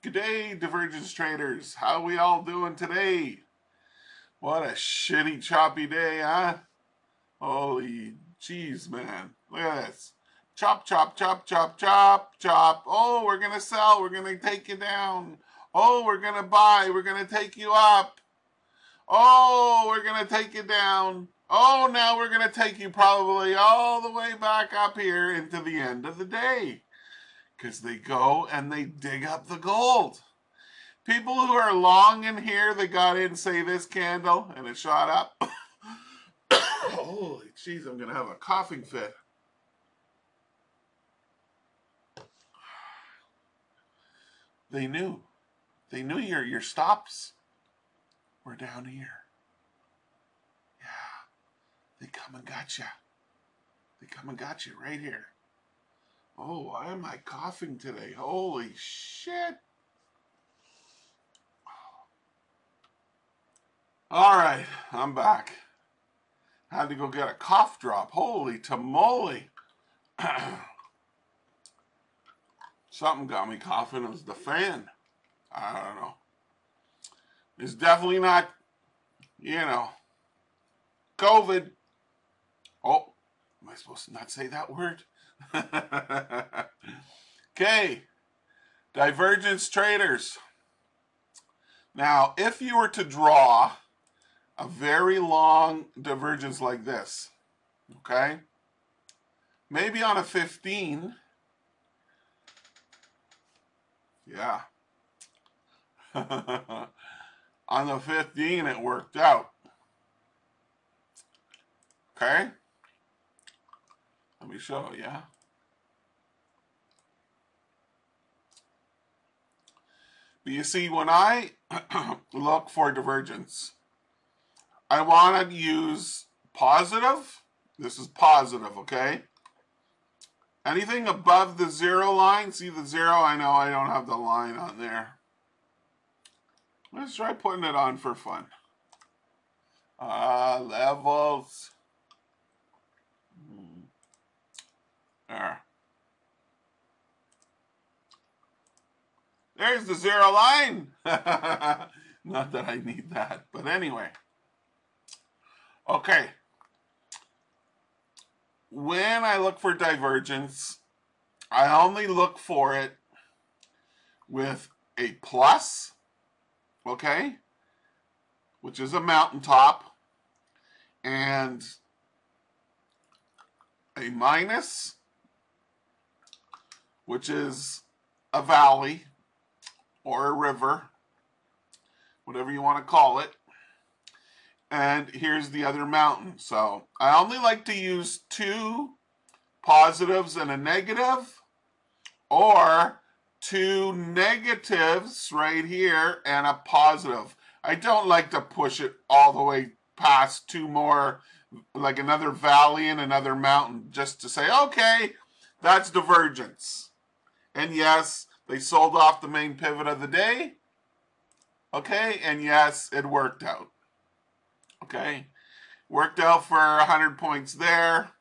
Good day, Divergence traders. How we all doing today? What a shitty, choppy day, huh? Holy jeez, man. Look at this. Chop, chop, chop, chop, chop, chop. Oh, we're going to sell. We're going to take you down. Oh, we're going to buy. We're going to take you up. Oh, we're going to take you down. Oh, now we're going to take you probably all the way back up here into the end of the day. Because they go and they dig up the gold. People who are long in here, they got in, say, this candle, and it shot up. Holy jeez, I'm going to have a coughing fit. They knew. They knew your stops were down here. Yeah. They come and got you. They come and got you right here. Oh, why am I coughing today? Holy shit. All right, I'm back. Had to go get a cough drop. Holy tamale. Something got me coughing. It was the fan. I don't know. It's definitely not, COVID. Oh, am I supposed to not say that word? Okay. Divergence traders. Now, if you were to draw a very long divergence like this, okay, maybe on a 15, yeah. On the 15, it worked out. Okay? Let me show you. Yeah? But you see, when I look for divergence, I want to use positive. This is positive, okay? Anything above the 0 line, see the 0? I know I don't have the line on there. Let's try putting it on for fun. Levels. There. There's the 0 line. Not that I need that, but anyway. Okay. When I look for divergence, I only look for it with a plus, okay, which is a mountaintop, and a minus, which is a valley or a river, whatever you want to call it. And here's the other mountain. So I only like to use 2 positives and a negative, or 2 negatives right here and a positive. I don't like to push it all the way past 2 more, like another valley and another mountain, just to say, okay, that's divergence. And yes, they sold off the main pivot of the day. Okay, and yes, it worked out. Okay, worked out for 100 points there.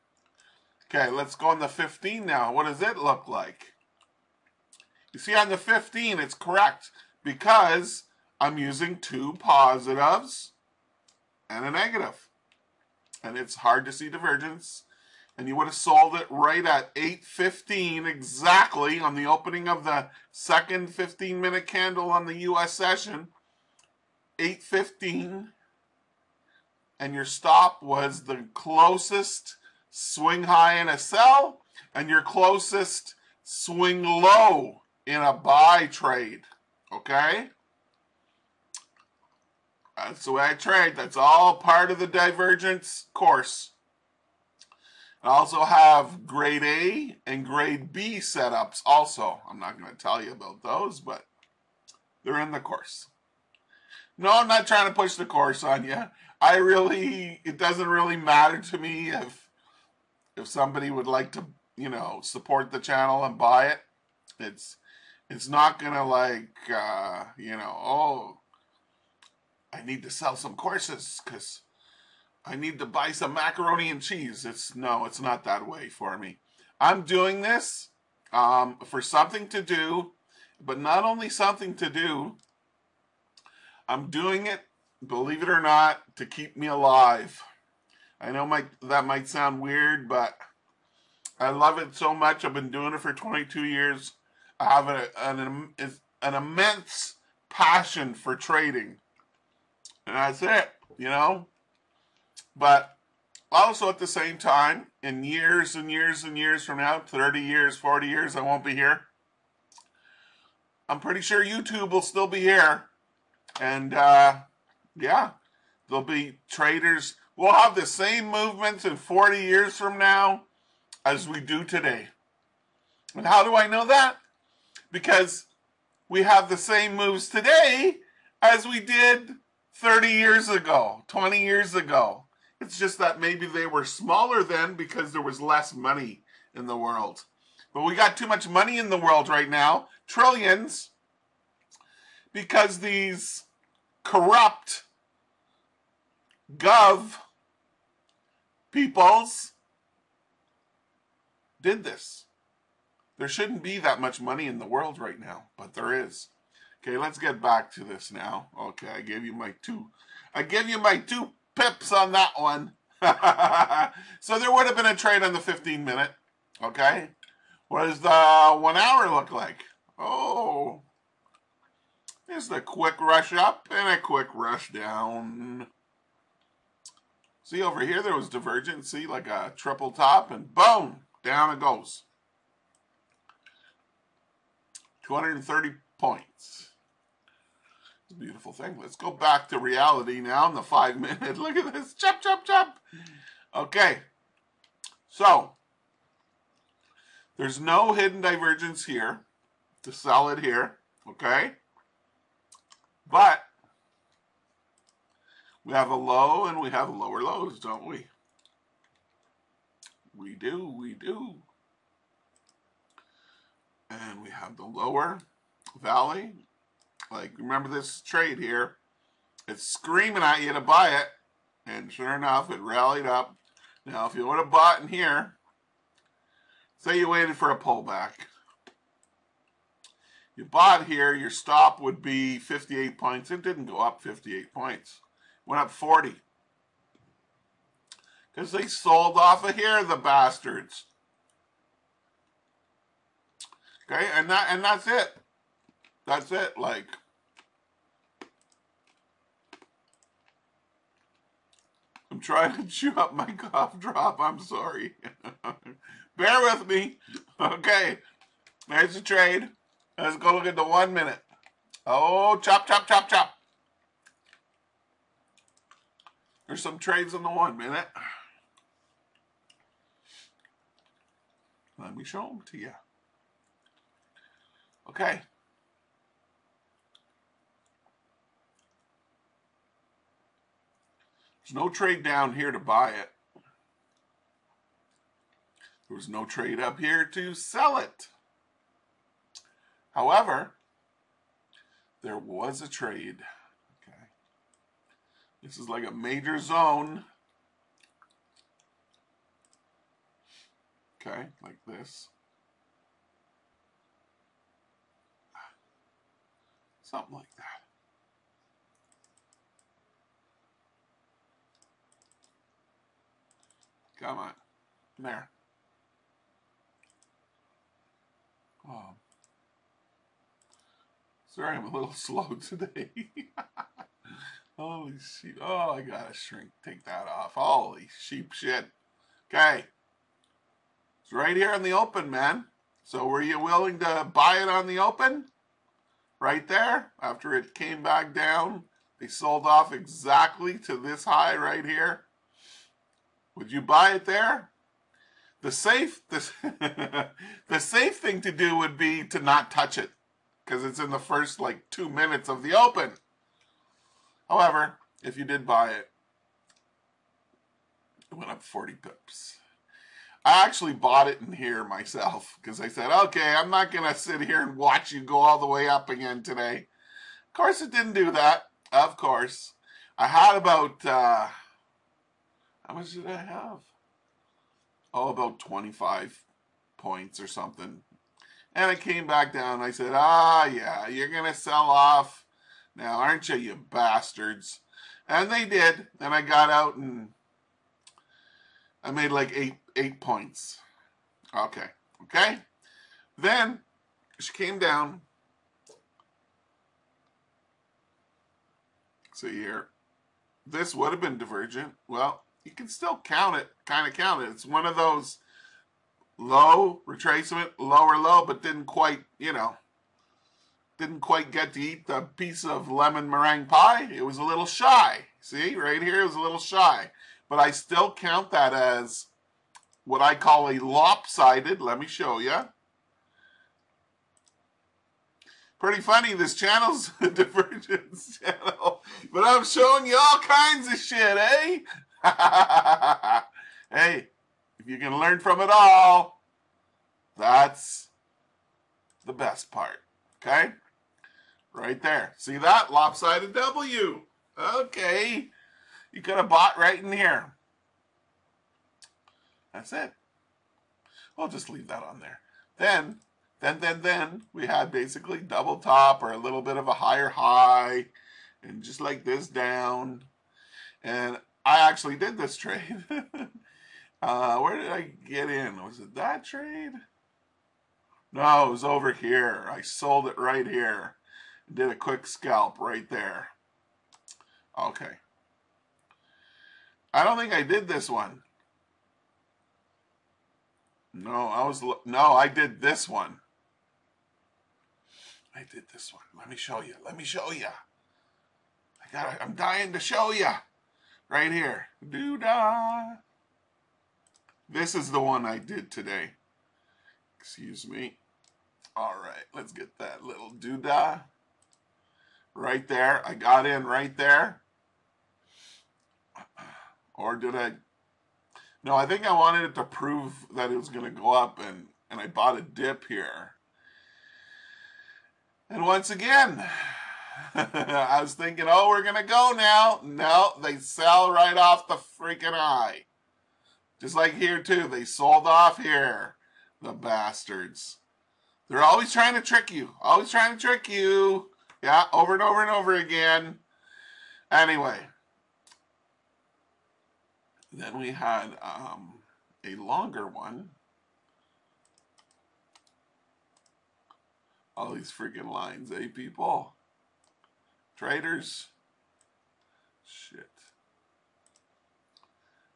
Okay, let's go on the 15 now. What does it look like? You see, on the 15, it's correct because I'm using 2 positives and a negative. And it's hard to see divergence. And you would have sold it right at 8:15 exactly on the opening of the second 15-minute candle on the US session. 8:15. And your stop was the closest swing high in a sell and your closest swing low in a buy trade. Okay? That's the way I trade. That's all part of the divergence course. I also have grade A and grade B setups also. I'm not going to tell you about those, but they're in the course. No, I'm not trying to push the course on you. It doesn't really matter to me if somebody would like to, support the channel and buy it. It's not going to oh, I need to sell some courses because I need to buy some macaroni and cheese. It's not that way for me. I'm doing this for something to do but not only something to do, I'm doing it, believe it or not, to keep me alive. I know that might sound weird, but I love it so much. I've been doing it for 22 years. I have an immense passion for trading. And that's it, you know? But also at the same time, in years and years and years from now, 30 years, 40 years, I won't be here. I'm pretty sure YouTube will still be here. And yeah, there'll be traders. We'll have the same movements in 40 years from now as we do today. And how do I know that? Because we have the same moves today as we did 30 years ago, 20 years ago. It's just that maybe they were smaller then because there was less money in the world. But we got too much money in the world right now, trillions, because these corrupt gov peoples did this. There shouldn't be that much money in the world right now, but there is. Okay, let's get back to this now. Okay, I gave you my two pips on that one. So there would have been a trade on the 15-minute. Okay, what does the 1 hour look like? Oh, there's the quick rush up and a quick rush down. See over here, there was divergence. See, like a triple top, and boom, down it goes. 230 points. It's a beautiful thing. Let's go back to reality now in the 5-minute. Look at this. Chop, chop, chop. Okay. So, there's no hidden divergence here to sell it here. Okay. But we have a low and we have lower lows, don't we? We do, we do. And we have the lower valley. Like, remember this trade here. It's screaming at you to buy it. And sure enough, it rallied up. Now, if you would have bought in here, say you waited for a pullback. You bought here, your stop would be 58 points. It didn't go up 58 points. It went up 40. Because they sold off of here, the bastards. Okay, and that's it. That's it. Like, I'm trying to chew up my cough drop. I'm sorry. Bear with me. Okay, there's the trade. Let's go look at the 1 minute. Oh, chop, chop, chop, chop. There's some trades in the 1 minute. Let me show them to you. Okay. There's no trade down here to buy it. There was no trade up here to sell it. However, there was a trade. Okay. This is like a major zone. Okay, like this. Something like that. Come on. There. Oh. Sorry, I'm a little slow today. Holy sheep. Oh, I gotta shrink. Take that off. Holy sheep shit. Okay. It's right here in the open, man. So were you willing to buy it on the open? Right there, after it came back down, they sold off exactly to this high right here. Would you buy it there? The safe thing to do would be to not touch it, because it's in the first like 2 minutes of the open. However, if you did buy it, it went up 40 pips. I actually bought it in here myself because I said, okay, I'm not going to sit here and watch you go all the way up again today. Of course, it didn't do that. Of course. I had about, how much did I have? Oh, about 25 points or something. And it came back down. I said, ah, yeah, you're going to sell off now, aren't you, you bastards? And they did. And I got out and I made like eight points. Okay. Then she came down. See here. This would have been divergent. Well, you can still count it, kind of count it. It's one of those low retracement, lower low, but didn't quite, didn't quite get to eat the piece of lemon meringue pie. It was a little shy. See, right here, it was a little shy. But I still count that as what I call a lopsided. Let me show you. Pretty funny, this channel's a divergence channel. But I'm showing you all kinds of shit, eh? Hey, if you can learn from it all, that's the best part. Okay? Right there. See that? Lopsided W. Okay. You could have bought right in here. That's it. We'll just leave that on there. Then we had basically double top or a little bit of a higher high and just like this down. And I actually did this trade. Where did I get in? Was it that trade? No, it was over here. I sold it right here. Did a quick scalp right there. Okay. I don't think I did this one. No, I did this one. I did this one. Let me show you. I'm dying to show you. Right here. Doo-dah. This is the one I did today. Excuse me. All right, let's get that little doo-dah. Right there. I got in right there. Or did I? No, I think I wanted it to prove that it was going to go up, and I bought a dip here. And once again, I was thinking, oh, we're going to go now. No, they sell right off the freaking high. Just like here, too. They sold off here. The bastards. They're always trying to trick you. Always trying to trick you. Yeah, over and over and over again. Anyway. Then we had a longer one. All these freaking lines, eh, people? Traders. Shit.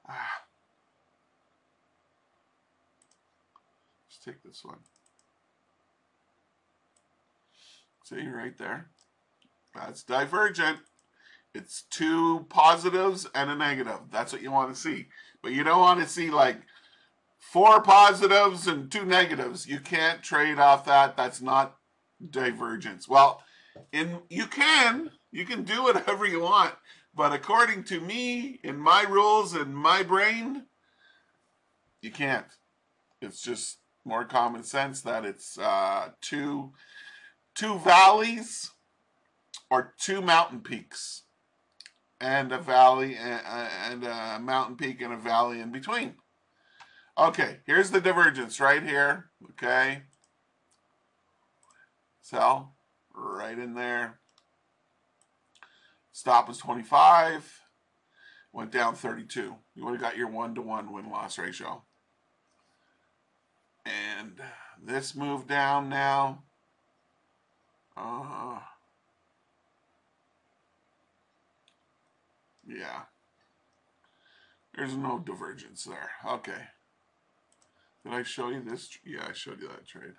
Let's take this one. See, right there. That's divergent. It's two positives and a negative. That's what you want to see. But you don't want to see like 4 positives and 2 negatives. You can't trade off that. That's not divergence. Well, you can do whatever you want. But according to me, in my rules, in my brain, you can't. It's just more common sense that it's two valleys or 2 mountain peaks. And a valley and a mountain peak and a valley in between. Okay, here's the divergence right here. Okay. Sell right in there. Stop was 25. Went down 32. You would have got your 1-to-1 win-loss ratio. And this moved down now. Yeah. There's no divergence there. Okay. Did I show you this? Yeah, I showed you that trade.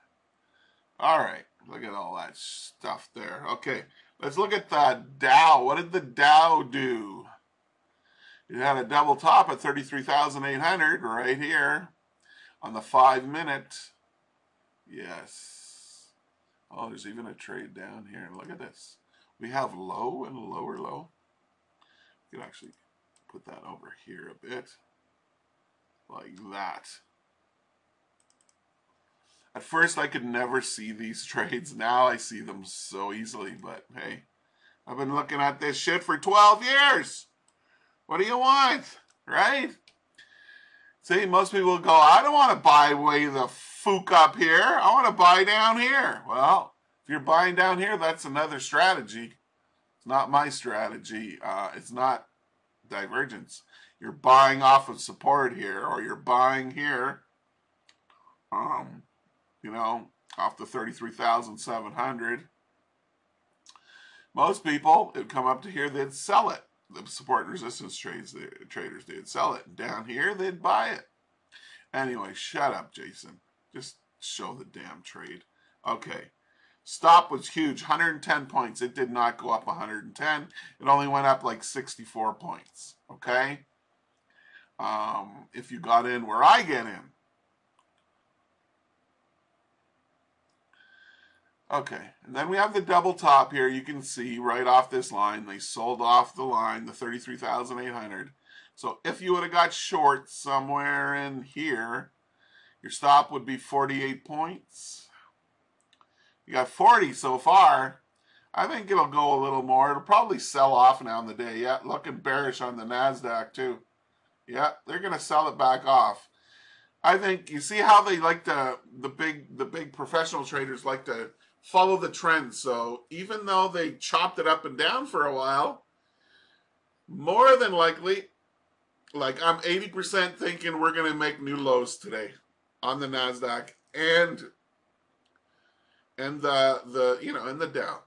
All right. Look at all that stuff there. Okay. Let's look at the Dow. What did the Dow do? It had a double top at 33,800 right here on the 5-minute. Yes. Oh, there's even a trade down here. Look at this. We have low and lower low. You can actually put that over here a bit, like that. At first, I could never see these trades. Now I see them so easily, but hey, I've been looking at this shit for 12 years. What do you want, right? See, most people go, I don't want to buy way the fook up here. I want to buy down here. Well, if you're buying down here, that's another strategy. It's not my strategy. It's not divergence. You're buying off of support here, or you're buying here, you know, off the 33,700. Most people, it'd come up to here, they'd sell it. The support and resistance traders, they'd sell it. Down here, they'd buy it. Anyway, shut up, Jason. Just show the damn trade. Okay. Stop was huge, 110 points. It did not go up 110. It only went up like 64 points. Okay? If you got in where I get in. Okay, and then we have the double top here. You can see right off this line, they sold off the line, the 33,800. So if you would have got short somewhere in here, your stop would be 48 points. You got 40 so far. I think it'll go a little more. It'll probably sell off now in the day. Yeah, looking bearish on the NASDAQ too. Yeah, they're going to sell it back off. I think you see how they like the big professional traders like to follow the trend. So even though they chopped it up and down for a while, more than likely, like I'm 80% thinking we're going to make new lows today on the NASDAQ and the you know, and the Dow.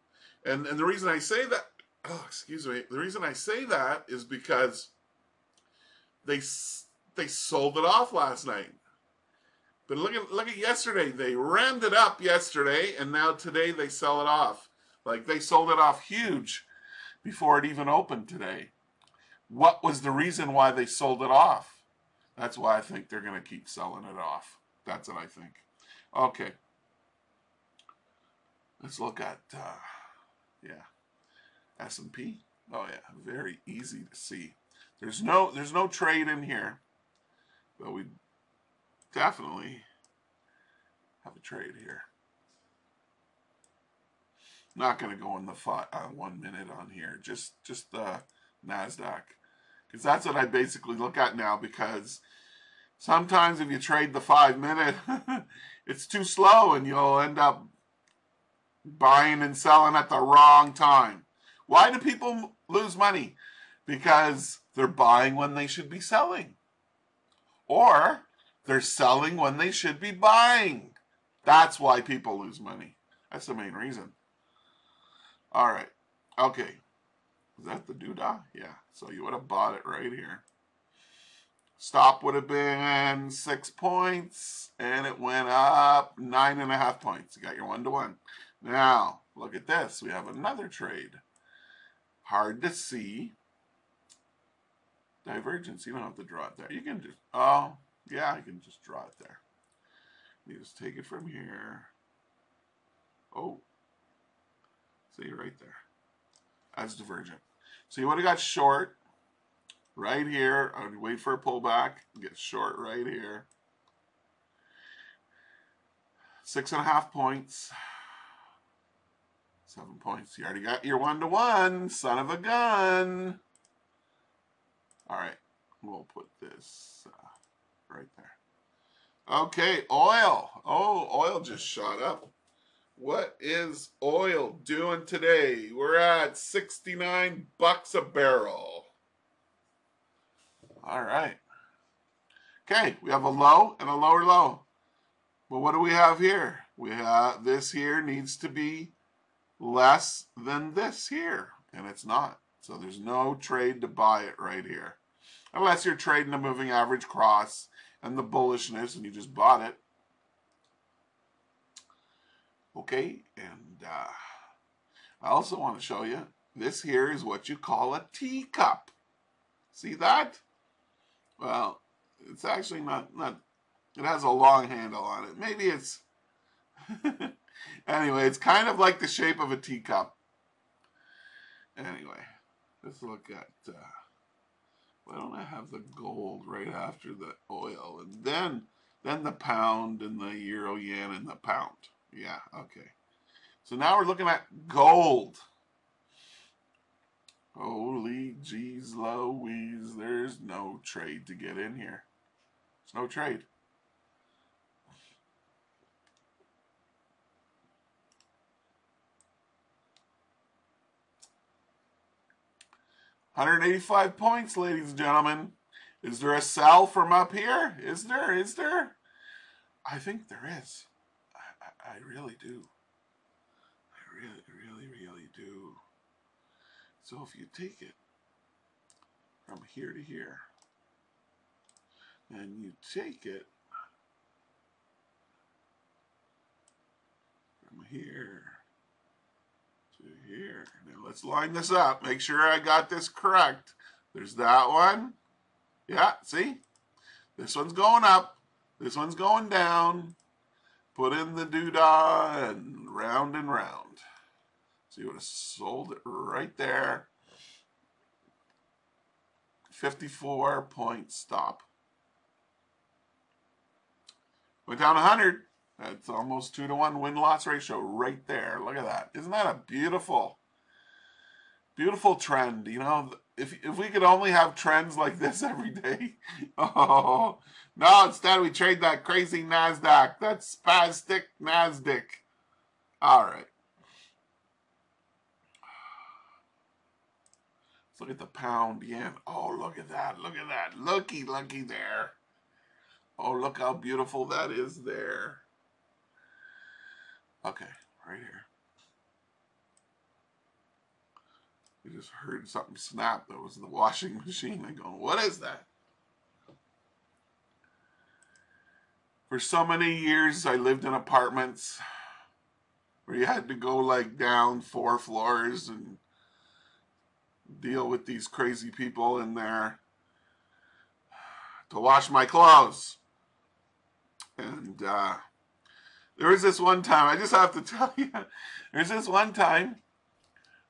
And the reason I say that, oh, excuse me, the reason I say that is because they sold it off last night. But look at yesterday. They rammed it up yesterday, and now today they sell it off. Like they sold it off huge before it even opened today. What was the reason why they sold it off? That's why I think they're going to keep selling it off. That's what I think. Okay. Let's look at, yeah, S&P. Oh yeah, very easy to see. There's no trade in here, but we definitely have a trade here. Not going to go in the 1 minute on here, just the NASDAQ, because that's what I basically look at now. Because sometimes if you trade the 5 minute, it's too slow, and you'll end up buying and selling at the wrong time. Why do people lose money? Because they're buying when they should be selling, or they're selling when they should be buying. That's why people lose money. That's the main reason. All right. Okay. Is that the doodah? Yeah. So you would have bought it right here. Stop would have been 6 points, and it went up 9.5 points. You got your 1-to-1. Now, look at this. We have another trade. Hard to see. Divergence. You don't have to draw it there. You can just, oh, yeah, you can just draw it there. You just take it from here. Oh. See, right there. That's divergent. So you would have got short right here. I would wait for a pullback. Get short right here. 6.5 points. 7 points. You already got your 1-to-1, son of a gun. All right, we'll put this right there. Okay, oil. Oh, oil just shot up. What is oil doing today? We're at 69 bucks a barrel. All right. Okay, we have a low and a lower low. But what do we have here? We have this here needs to be less than this here, and it's not. So there's no trade to buy it right here, unless you're trading a moving average cross and the bullishness and you just bought it. Okay, and I also want to show you, this here is what you call a teacup. See that? Well, it's actually not, it has a long handle on it. Maybe it's, anyway, it's kind of like the shape of a teacup. Anyway, let's look at, why don't I have the gold right after the oil, and then the pound and the euro, yen, and the pound. Yeah, okay. So now we're looking at gold. Holy jeez Louise, there's no trade to get in here. It's no trade. $185 ladies and gentlemen. Is there a sell from up here? Is there? Is there? I think there is. I really do. I really do. So if you take it from here to here, and you take it from here to here. Now let's line this up. Make sure I got this correct. There's that one. Yeah, see? This one's going up. This one's going down. Put in the doodah and round and round. So you would have sold it right there. 54-point stop. Went down 100. That's almost 2-to-1 win-loss ratio right there. Look at that. Isn't that a beautiful, beautiful trend? You know, if we could only have trends like this every day. Oh, no, instead we trade that crazy NASDAQ. That spastic NASDAQ. All right. Let's look at the pound yen. Oh, look at that. Look at that. Looky there. Oh, look how beautiful that is there. Okay, right here. I just heard something snap. That was the washing machine. I go, what is that? For so many years, I lived in apartments where you had to go like down 4 floors and deal with these crazy people in there to wash my clothes. And there was this one time, I just have to tell you, there's this one time,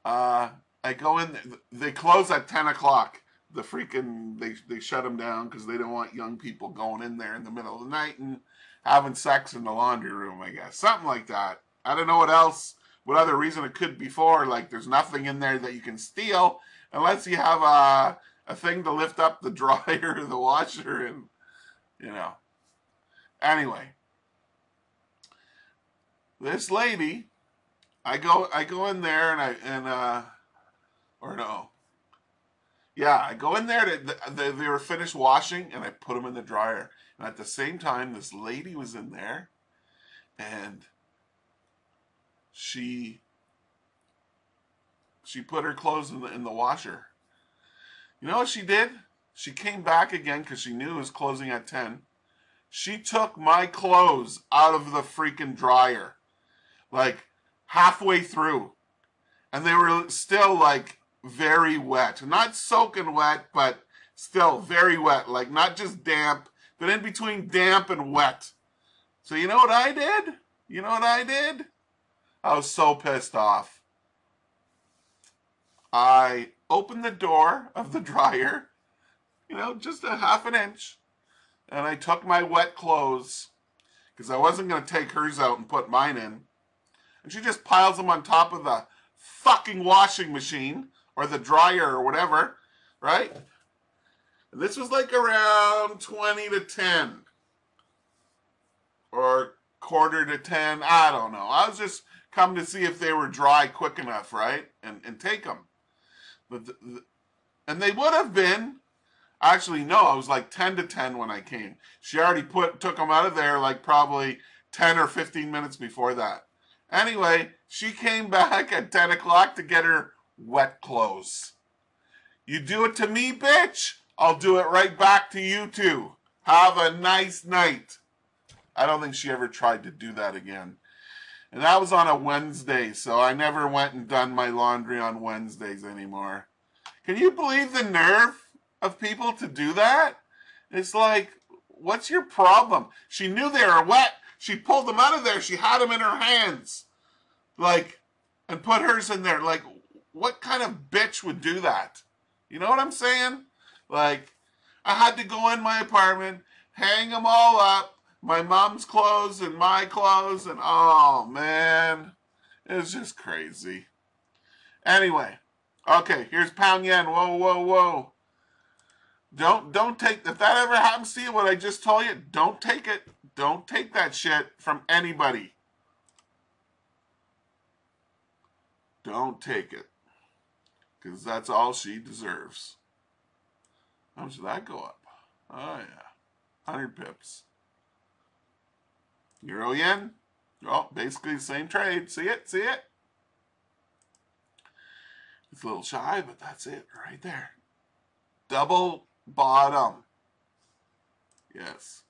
I go in, they close at 10 o'clock. The freaking, they shut them down because they don't want young people going in there in the middle of the night and having sex in the laundry room, I guess. Something like that. I don't know what else, what other reason it could be for. Like, there's nothing in there that you can steal unless you have a thing to lift up the dryer or the washer and, you know. Anyway, this lady, I go in there I go in there they were finished washing and I put them in the dryer. And at the same time, this lady was in there and she put her clothes in the washer. You know what she did? She came back again because she knew it was closing at 10. She took my clothes out of the freaking dryer, like halfway through. And they were still like very wet. Not soaking wet, but still very wet. Like not just damp, but in between damp and wet. So you know what I did? You know what I did? I was so pissed off. I opened the door of the dryer, you know, just a half an inch. And I took my wet clothes, because I wasn't going to take hers out and put mine in. And she just piles them on top of the fucking washing machine, or the dryer, or whatever, right? And this was like around 20 to 10. Or quarter to 10, I don't know. I was just coming to see if they were dry quick enough, right? And take them. But and they would have been. Actually, no, I was like 10 to 10 when I came. She already took them out of there like probably 10 or 15 minutes before that. Anyway, she came back at 10 o'clock to get her wet clothes. You do it to me, bitch, I'll do it right back to you too. Have a nice night. I don't think she ever tried to do that again. And that was on a Wednesday, so I never went and done my laundry on Wednesdays anymore. Can you believe the nerve of people to do that? It's like, what's your problem? She knew they were wet. She pulled them out of there. She had them in her hands. Like, and put hers in there. Like, what kind of bitch would do that? You know what I'm saying? Like, I had to go in my apartment, hang them all up, my mom's clothes and my clothes, and oh, man. It was just crazy. Anyway, okay, here's pound yen. Whoa, whoa, whoa. Don't take, if that ever happens to you, what I just told you, don't take it. Don't take that shit from anybody. Don't take it. Because that's all she deserves. How much did that go up? Oh, yeah. 100 pips. Euro yen. Oh, basically the same trade. See it? See it? It's a little shy, but that's it right there. Double bottom. Yes.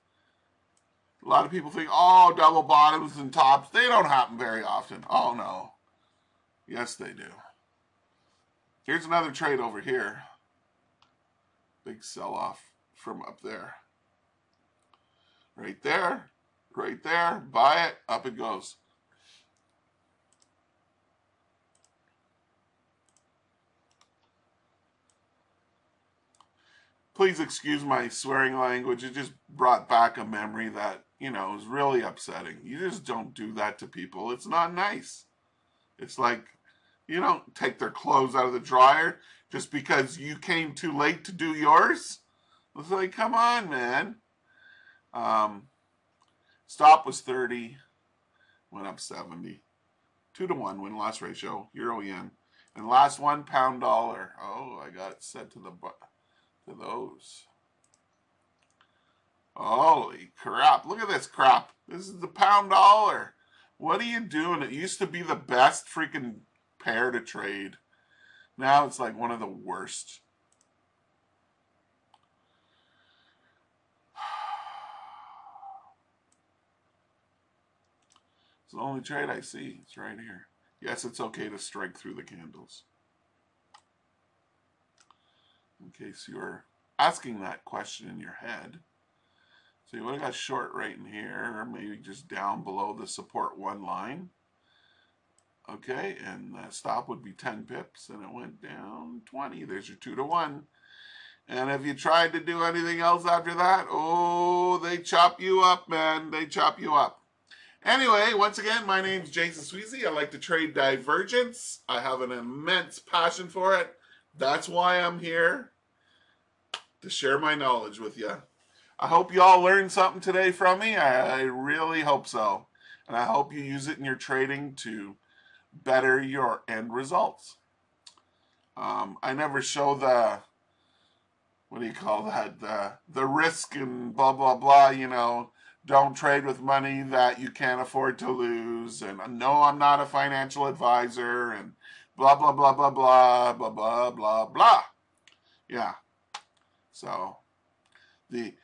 A lot of people think, oh, double bottoms and tops. They don't happen very often. Oh, no. Yes, they do. Here's another trade over here. Big sell-off from up there. Right there. Right there. Buy it. Up it goes. Please excuse my swearing language. It just brought back a memory that, you know, is really upsetting. You just don't do that to people. It's not nice. It's like, you don't take their clothes out of the dryer just because you came too late to do yours. It's like, come on, man. Stop was 30, went up 70. 2-to-1 win-loss ratio, euro yen. And last one, pound dollar. Oh, I got it set to those. Holy crap. Look at this crap. This is the pound dollar. What are you doing? It used to be the best freaking pair to trade. Now it's like one of the worst. It's the only trade I see. It's right here. Yes, it's okay to strike through the candles. In case you're asking that question in your head. So you would have got short right in here, or maybe just down below the support 1 line. Okay, and the stop would be 10 pips, and it went down 20. There's your 2-to-1. And if you tried to do anything else after that, oh, they chop you up, man. They chop you up. Anyway, once again, my name's Jason Sweezy. I like to trade divergence. I have an immense passion for it. That's why I'm here, to share my knowledge with you. I hope you all learned something today from me. I really hope so. And I hope you use it in your trading to better your end results. I never show the, what do you call that, the risk and blah, blah, blah, you know, don't trade with money that you can't afford to lose, and no, I'm not a financial advisor, and blah, blah, blah, blah, blah, blah, blah, blah, blah. Yeah. So, the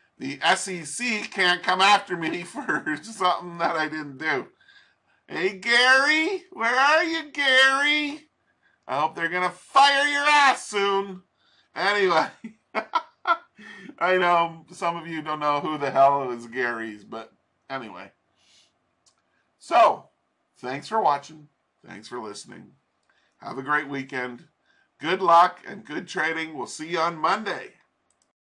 SEC can't come after me for something that I didn't do. Hey, Gary, where are you, Gary? I hope they're going to fire your ass soon. Anyway, I know some of you don't know who the hell is Gary's, but anyway. So, thanks for watching. Thanks for listening. Have a great weekend. Good luck and good trading. We'll see you on Monday.